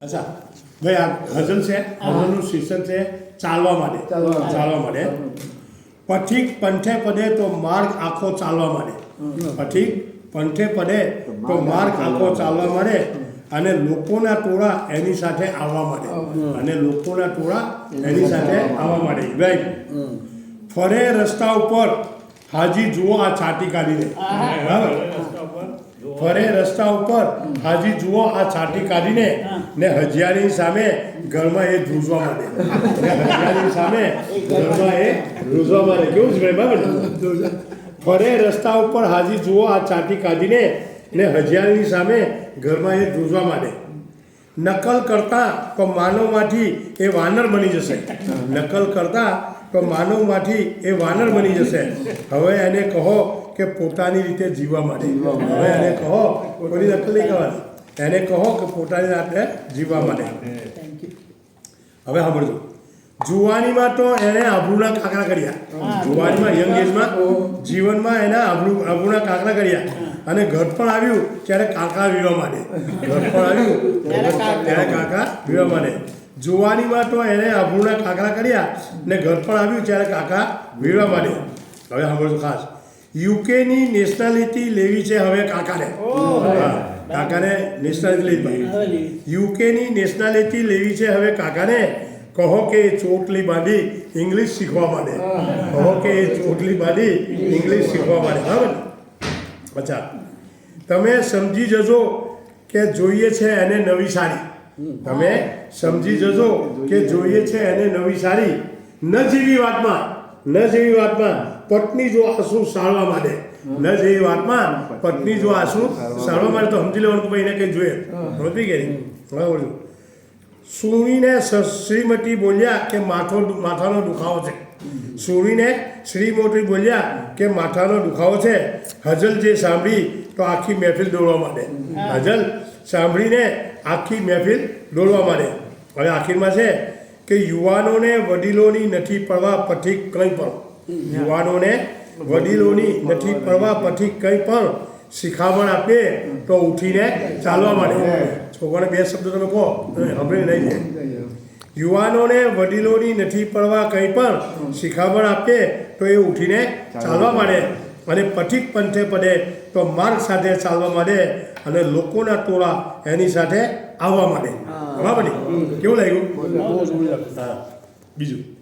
અચ્છા ભાઈ આ હજન છે હજનનું શીર્ષક છે ચાલવા માટે પથિક પંથે પડે તો માર્ગ આખો ચાલવા માટે પથિક પંથે પડે તો માર્ગ આખો ચાલવા માટે અને લોકોના ટોળા એની સાથે આવવા માટે ભાઈ ફરે રસ્તા ઉપર હાજી જુઓ આ છાતી કાઢીને બરાબર ફરે રસ્તા ઉપર હાજી જુઓ આ છાતી કાઢીને ને હજિયાની સામે ઘરમાં એ ધ્રુજવા માંડે કેવું છે બરાબર ફરે રસ્તા ઉપર હાજી જુઓ આ છાતી કાઢીને ને હજિયાની સામે ઘરમાં એ ધ્રુજવા માંડે નકલ કરતા તો માનવમાંથી એ વાનર બની જશે તો માનવમાંથી એ વાનર બની જશે હવે એને કહો કે પોતાની રીતે જીવવા માટે હવે એને કહો કોની નકલ નહીં કરવાની એને કહો કે પોતાની રીતે જીવવા માટે હવે સાંભળજો જુવાનીમાં તો એને આબરૂના કાકરા કર્યા જુવાનીમાં યંગ એજમાં જીવનમાં એના આબરૂના કાકરા કર્યા અને ઘર પણ આવ્યું ત્યારે કાકા વીરવા માંડે જુવાનીમાં તો એને આબરૂના કાકરા કર્યા ને ઘર પણ આવ્યું ત્યારે કાકા વીરવા માંડે હવે સાંભળજો ખાસ યુકેની નેશનાલિટી લેવી છે હવે કાકાને નેશનાલિટી લેવી યુકેની નેશનાલિટી લેવી છે હવે કાકાને કહો કે એ ચોટલી બાંધી ઇંગ્લિશ શીખવા માંડે બરાબર અચ્છા તમે સમજી જજો કે જોઈએ છે એને નવી સાડી નવી સાડી ન જેવી વાતમાં પત્ની જો આંસુ સાળવા માંડે તો સમજી લેવાનું કે ભાઈ એને કંઈ જોઈએ સમજી ગયા સુણીને શ્રીમતી બોલ્યા કે માથાનો દુખાવો છે શ્રીમતી બોલ્યા કે માથાનો દુખાવો છે હજલ જે સાંભળી તો આખી મહેફિલ દોડવા માંડે હવે આખીરમાં છે કે યુવાનોને વડીલોની નથી પડવા પથિક કંઈ પણ શિખામણ આપે તો ઉઠીને ચાલવા માંડે છોકરાને બે શબ્દો તમે કહો સાંભળી નહીં જાય યુવાનોને વડીલોની નથી પડવા કંઈ પણ શિખામણ આપે તો એ ઉઠીને ચાલવા માંડે અને પથિક પંથે પડે તો માર્ગ સાથે ચાલવા માંડે અને લોકોના ટોળા એની સાથે આવવા માંડે બરાબર કેવું લાગ્યું બીજું